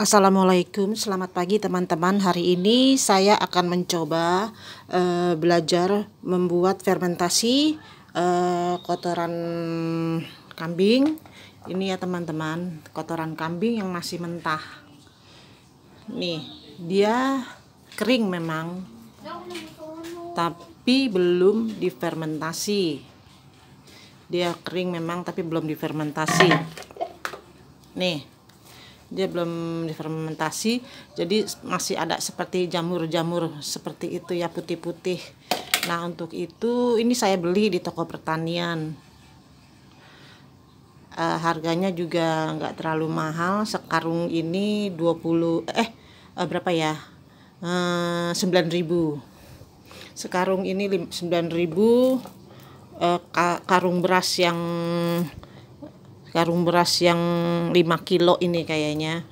Assalamualaikum, selamat pagi teman-teman. Hari ini saya akan mencoba belajar membuat fermentasi kotoran kambing. Ini ya teman-teman, kotoran kambing yang masih mentah. Nih, dia kering memang, tapi belum difermentasi. Dia kering memang, tapi belum difermentasi. Nih, dia belum difermentasi, jadi masih ada seperti jamur-jamur seperti itu ya, putih-putih. Nah, untuk itu ini saya beli di toko pertanian. Harganya juga nggak terlalu mahal. Sekarung ini 20 berapa ya? 9.000. Sekarung ini 9.000. Karung beras yang 5 kilo ini kayaknya.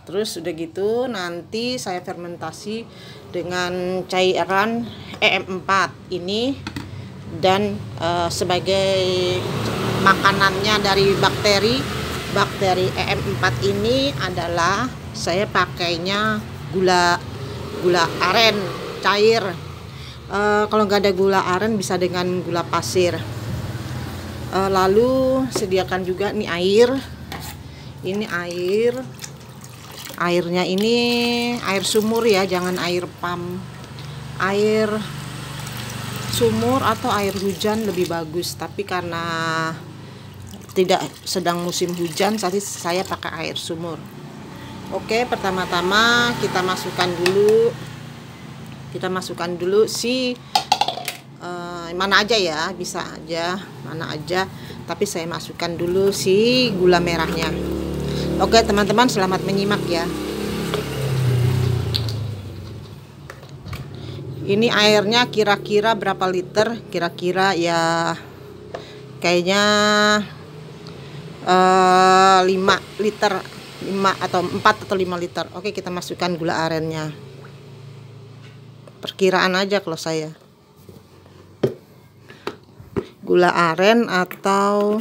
Terus udah gitu nanti saya fermentasi dengan cairan EM4 ini, dan sebagai makanannya dari bakteri EM4 ini adalah saya pakainya gula aren cair. Kalau nggak ada gula aren bisa dengan gula pasir. Lalu sediakan juga nih air. Ini airnya ini air sumur ya, jangan air pam. Air sumur atau air hujan lebih bagus, tapi karena tidak sedang musim hujan, jadi saya pakai air sumur. Oke, pertama-tama kita masukkan dulu si mana aja ya, bisa aja mana aja, tapi saya masukkan dulu si gula merahnya. Oke teman-teman, selamat menyimak ya. Ini airnya kira-kira berapa liter? Kira-kira ya kayaknya 5 liter, 5 atau 4 atau 5 liter. Oke, kita masukkan gula arennya. Perkiraan aja kalau saya. Gula aren atau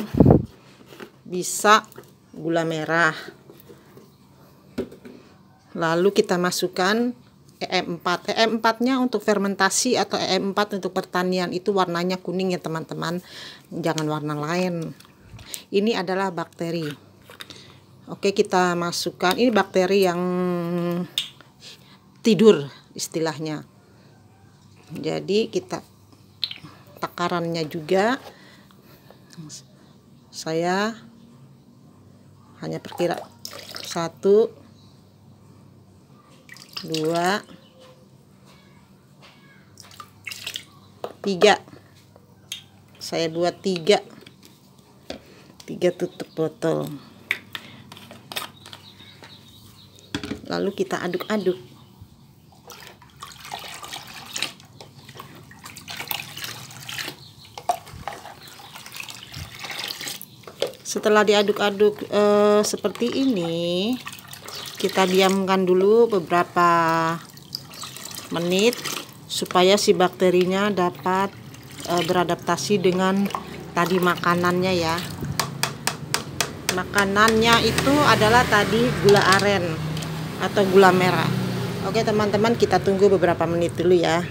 bisa gula merah. Lalu kita masukkan EM4. EM4-nya untuk fermentasi atau EM4 untuk pertanian itu warnanya kuning ya teman-teman. Jangan warna lain. Ini adalah bakteri. Oke, kita masukkan. Ini bakteri yang tidur istilahnya. Jadi kita takarannya juga saya hanya perkira 1, 2, 3. Saya buat 3 tutup botol. Lalu kita aduk-aduk. Setelah diaduk-aduk seperti ini, kita diamkan dulu beberapa menit supaya si bakterinya dapat beradaptasi dengan tadi makanannya ya. Makanannya itu adalah tadi gula aren atau gula merah. Oke teman-teman, kita tunggu beberapa menit dulu ya.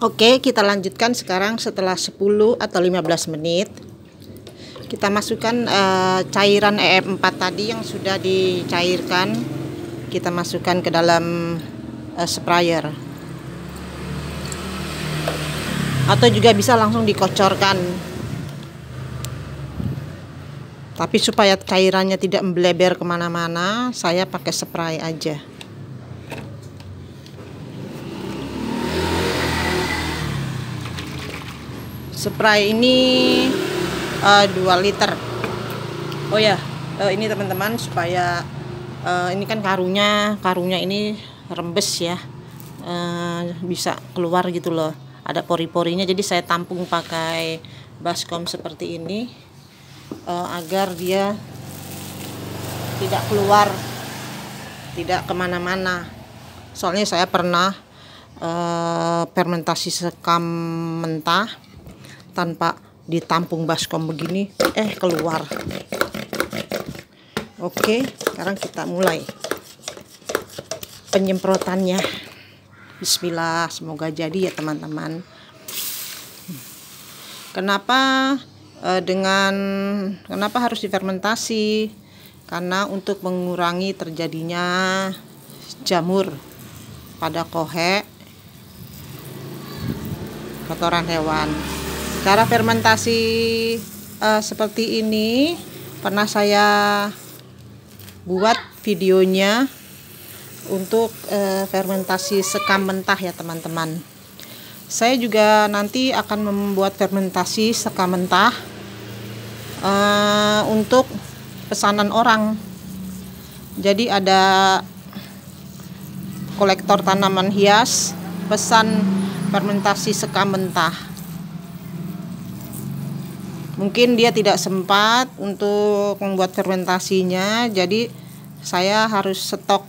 Oke, kita lanjutkan sekarang setelah 10 atau 15 menit. Kita masukkan cairan EM4 tadi yang sudah dicairkan. Kita masukkan ke dalam sprayer. Atau juga bisa langsung dikocorkan. Tapi supaya cairannya tidak membleber kemana-mana, saya pakai spray aja. Spray ini 2 liter. Oh ya, ini teman-teman, supaya ini kan karungnya ini rembes ya, bisa keluar gitu loh, ada pori-porinya. Jadi saya tampung pakai baskom seperti ini, agar dia tidak keluar, tidak kemana-mana. Soalnya saya pernah fermentasi sekam mentah tanpa ditampung baskom begini, keluar. Oke, sekarang kita mulai penyemprotannya. Bismillah, semoga jadi ya teman-teman. Kenapa harus difermentasi? Karena untuk mengurangi terjadinya jamur pada kohe kotoran hewan. Cara fermentasi seperti ini pernah saya buat videonya untuk fermentasi sekam mentah ya teman-teman. Saya juga nanti akan membuat fermentasi sekam mentah untuk pesanan orang. Jadi ada kolektor tanaman hias pesan fermentasi sekam mentah. Mungkin dia tidak sempat untuk membuat fermentasinya, jadi saya harus stok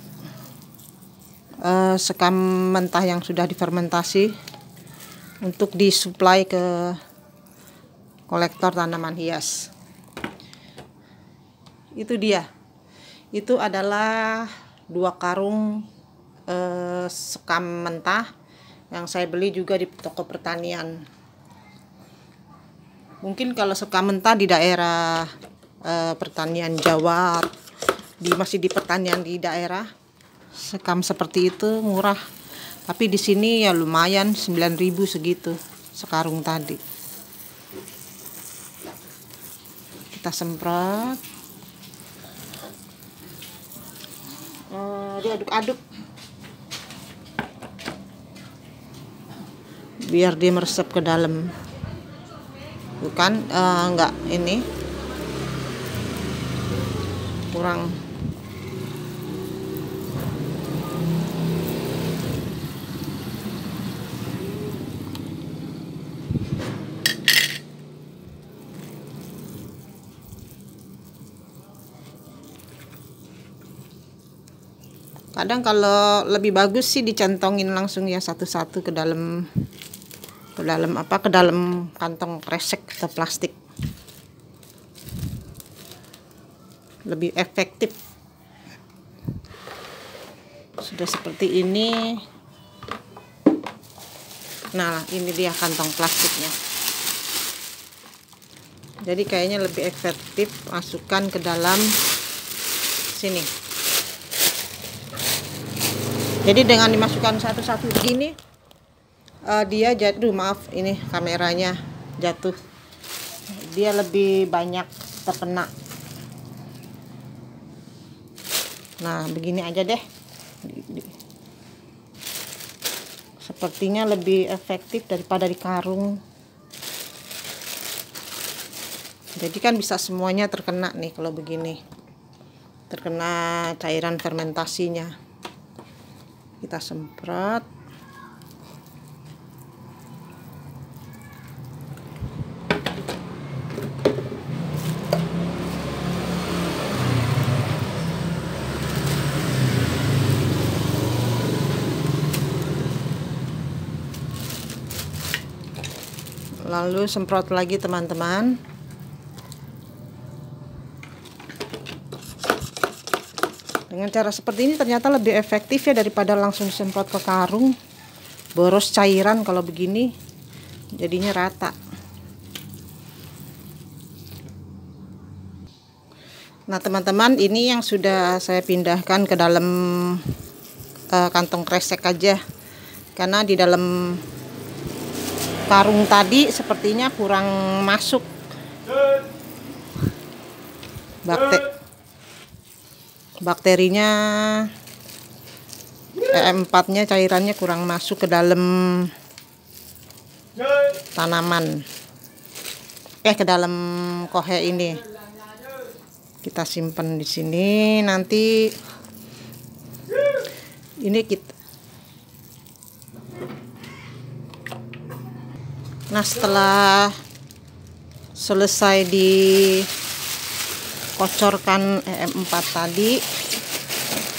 sekam mentah yang sudah difermentasi untuk disuplai ke kolektor tanaman hias. Itu dia. Itu adalah 2 karung sekam mentah yang saya beli juga di toko pertanian. Mungkin kalau sekam mentah di daerah pertanian Jawa, masih di pertanian di daerah, sekam seperti itu murah. Tapi di sini ya lumayan 9.000 segitu sekarung tadi. Kita semprot. Diaduk-aduk biar dia meresap ke dalam. Bukan enggak, ini kurang. Kadang kalau lebih bagus sih dicentongin langsung ya satu-satu ke dalam kantong kresek atau plastik. Lebih efektif. Sudah seperti ini. Nah, ini dia kantong plastiknya. Jadi kayaknya lebih efektif masukkan ke dalam sini. Jadi dengan dimasukkan satu-satu begini, dia jatuh, maaf ini kameranya jatuh, dia lebih banyak terkena. Nah begini aja deh, sepertinya lebih efektif daripada di karung. Jadi kan bisa semuanya terkena nih kalau begini, terkena cairan fermentasinya. Kita semprot. Lalu semprot lagi teman-teman. Dengan cara seperti ini ternyata lebih efektif ya daripada langsung disemprot ke karung. Boros cairan kalau begini, jadinya rata. Nah teman-teman, ini yang sudah saya pindahkan ke dalam kantong kresek aja, karena di dalam karung tadi sepertinya kurang masuk bakterinya, EM4-nya cairannya kurang masuk ke dalam tanaman, ke dalam kohe ini. Kita simpan di sini, nanti ini kita. Nah setelah selesai dikocorkan EM4 tadi,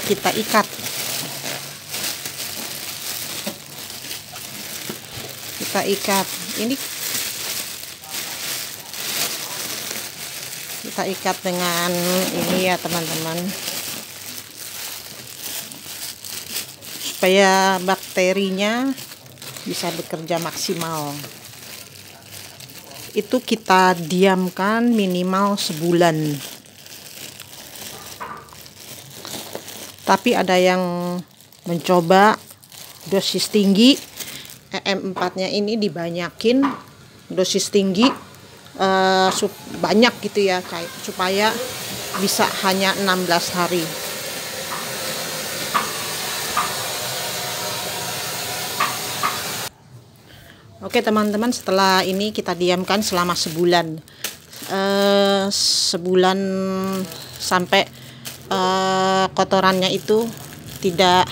kita ikat. Ini kita ikat dengan ini ya teman-teman, supaya bakterinya bisa bekerja maksimal. Itu kita diamkan minimal sebulan. Tapi ada yang mencoba dosis tinggi, EM4-nya ini dibanyakin dosis tinggi, banyak gitu ya, supaya bisa hanya 16 hari. Oke teman-teman, setelah ini kita diamkan selama sebulan, sebulan sampai kotorannya itu tidak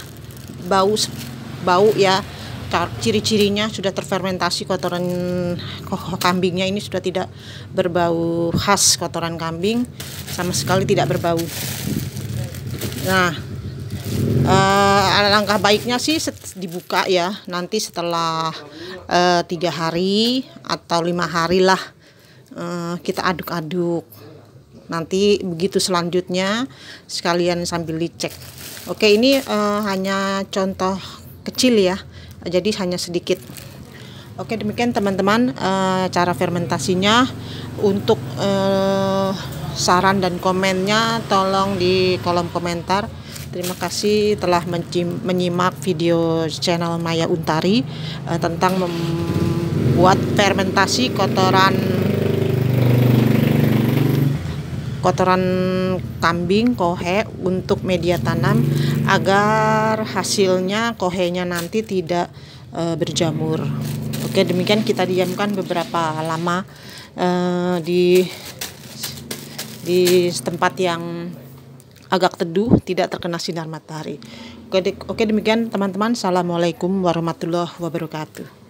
bau ya. Ciri-cirinya sudah terfermentasi, kotoran kambingnya ini sudah tidak berbau khas kotoran kambing, sama sekali tidak berbau. Nah, langkah baiknya sih dibuka ya, nanti setelah 3 hari atau 5 hari lah, kita aduk-aduk. Nanti begitu selanjutnya sekalian sambil dicek. Oke, ini hanya contoh kecil ya, jadi hanya sedikit. Oke, demikian teman-teman cara fermentasinya. Untuk saran dan komennya tolong di kolom komentar. Terima kasih telah menyimak video channel Maya Untari tentang membuat fermentasi kotoran kambing kohe untuk media tanam, agar hasilnya kohenya nanti tidak berjamur. Oke, demikian kita diamkan beberapa lama di tempat yang agak teduh, tidak terkena sinar matahari. Oke, demikian teman-teman. Assalamualaikum warahmatullahi wabarakatuh.